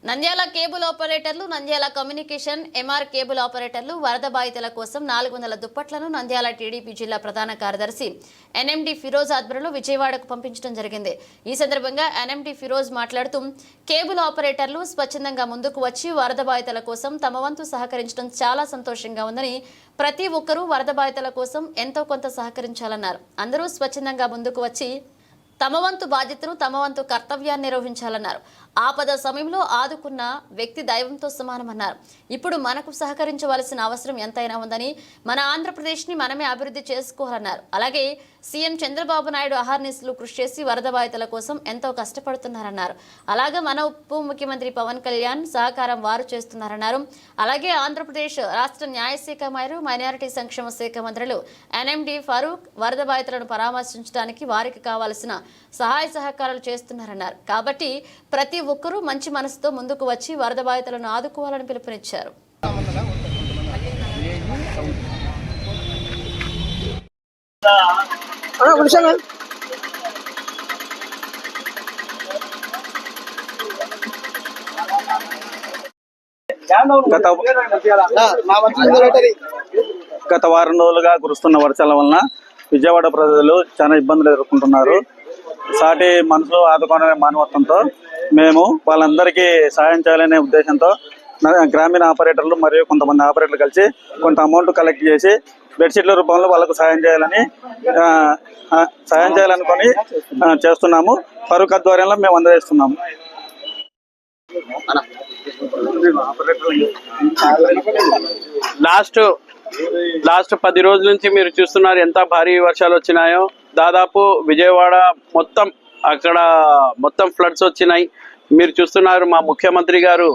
Nandyal cable ఆపరేటర్లు, Nandyal communication MR cable ఆపరేటర్లు వరద బాధితుల కోసం 400 దుప్పట్లను నంద్యాల టీడీపీ జిల్లా ప్రధాన కార్యదర్శి ఎన్ఎండి ఫిరోజ్ ఆధ్వర్యంలో విజయవాడకు పంపించడం జరిగింది. ఈ సందర్భంగా ఎన్ఎండి ఫిరోజ్ మాట్లాడుతూ కేబుల్ ఆపరేటర్లు స్వచ్ఛందంగా ముందుకు వచ్చి వరద బాధితుల కోసం తమ వంతు సహకరించడం చాలా సంతోషంగా ఉందని, ప్రతి ఒక్కరూ వరద బాధితుల కోసం ఎంతో కొంత సహకరించాలన్నారు. అందరూ స్వచ్ఛందంగా ముందుకు వచ్చి తమ వంతు బాధ్యతను, తమ వంతు కర్తవ్యాన్ని నిర్వహించాలన్నారు. ఆపద సమయంలో ఆదుకున్న వ్యక్తి దైవంతో సమానమన్నారు. ఇప్పుడు మనకు సహకరించవలసిన అవసరం ఎంతైనా ఉందని, మన ఆంధ్రప్రదేశ్ని మనమే అభివృద్ధి చేసుకోవాలన్నారు. అలాగే సీఎం చంద్రబాబు నాయుడు అహర్నిశలు కృషి చేసి వరద బాధితుల కోసం ఎంతో కష్టపడుతున్నారన్నారు. అలాగే మన ఉప ముఖ్యమంత్రి పవన్ కళ్యాణ్ సహకారం వారు చేస్తున్నారన్నారు. అలాగే ఆంధ్రప్రదేశ్ రాష్ట్ర న్యాయశాఖ మరియు మైనారిటీ సంక్షేమ శాఖ మంత్రులు ఎన్ఎండి ఫరూక్ వరద బాధితులను పరామర్శించడానికి వారికి కావాల్సిన సహాయ సహకారాలు చేస్తున్నారన్నారు. కాబట్టి ప్రతి ఒక్కరూ మంచి మనసుతో ముందుకు వచ్చి వరద బాధితులను ఆదుకోవాలని పిలుపునిచ్చారు. గత వారం రోజులుగా కురుస్తున్న వర్షాల వలన విజయవాడ ప్రజలు చాలా ఇబ్బందులు ఎదుర్కొంటున్నారు. సాటి మనసులో ఆదుకోవాలనే మానవత్వంతో మేము వాళ్ళందరికీ సాయం చేయాలనే ఉద్దేశంతో గ్రామీణ ఆపరేటర్లు మరియు కొంతమంది ఆపరేటర్లు కలిసి కొంత అమౌంట్ కలెక్ట్ చేసి బెడ్షీట్ల రూపంలో వాళ్ళకు సాయం చేయాలనుకొని చేస్తున్నాము. ఫరూక్ ఆధ్వర్యంలో మేము అందజేస్తున్నాము. లాస్ట్ 10 రోజుల నుంచి మీరు చూస్తున్నారు ఎంత భారీ వర్షాలు వచ్చినాయో. దాదాపు విజయవాడ మొత్తం ఫ్లడ్స్ వచ్చినాయి. మీరు చూస్తున్నారు మా ముఖ్యమంత్రి గారు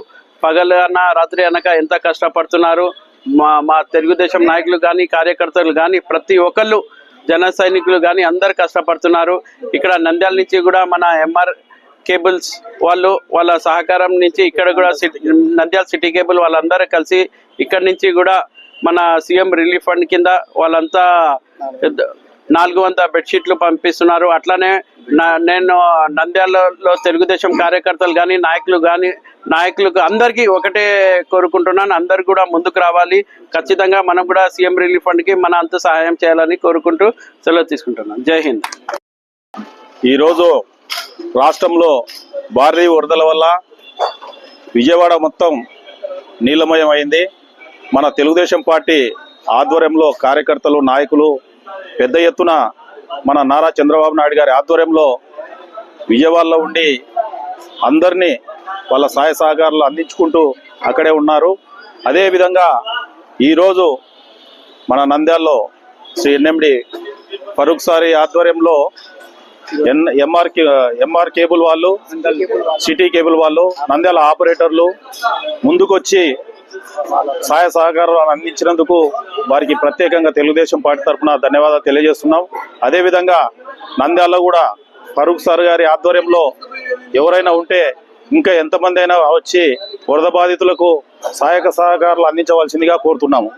పగలు అన్న రాత్రి అనక ఎంత కష్టపడుతున్నారు. మా తెలుగుదేశం నాయకులు కానీ, కార్యకర్తలు కానీ, ప్రతి ఒక్కళ్ళు జన సైనికులు కానీ అందరు కష్టపడుతున్నారు. ఇక్కడ నంద్యాల నుంచి కూడా మన ఎంఆర్ కేబుల్స్ వాళ్ళ సహకారం నుంచి ఇక్కడ కూడా నంద్యాల సిటీ కేబుల్ వాళ్ళందరూ కలిసి ఇక్కడ నుంచి కూడా మన సీఎం రిలీఫ్ ఫండ్ కింద వాళ్ళంతా 400 బెడ్షీట్లు పంపిస్తున్నారు. అట్లానే నేను నంద్యాలలో తెలుగుదేశం కార్యకర్తలు కానీ, నాయకులకు అందరికీ ఒకటే కోరుకుంటున్నాను, అందరు కూడా ముందుకు రావాలి. ఖచ్చితంగా మనం కూడా సీఎం రిలీఫ్ ఫండ్కి మన అంత సహాయం చేయాలని కోరుకుంటూ సెలవు తీసుకుంటున్నాను. జై హింద్. ఈరోజు రాష్ట్రంలో భారీ వరదల వల్ల విజయవాడ మొత్తం నీలమయం అయింది. మన తెలుగుదేశం పార్టీ ఆధ్వర్యంలో కార్యకర్తలు, నాయకులు పెద్ద ఎత్తున మన నారా చంద్రబాబు నాయుడు గారి ఆధ్వర్యంలో విజయవాడలో ఉండి అందరినీ వాళ్ళ సహాయ సహకారాలు అందించుకుంటూ అక్కడే ఉన్నారు. అదేవిధంగా ఈరోజు మన నంద్యాలలో శ్రీ ఎన్ఎండి ఫరూక్ సారి ఆధ్వర్యంలో ఎంఆర్ కేబుల్ వాళ్ళు, సిటీ కేబుల్ వాళ్ళు, నంద్యాల ఆపరేటర్లు ముందుకొచ్చి సహాయ సహకారాలు అందించినందుకు వారికి ప్రత్యేకంగా తెలుగుదేశం పార్టీ తరఫున ధన్యవాదాలు తెలియజేస్తున్నాం. అదేవిధంగా నంద్యాలలో కూడా ఫరూక్ సార్ గారి ఆధ్వర్యంలో ఎవరైనా ఉంటే ఇంకా ఎంతమంది అయినా వచ్చి వరద బాధితులకు సహాయక సహకారాలు అందించవలసిందిగా కోరుతున్నాము.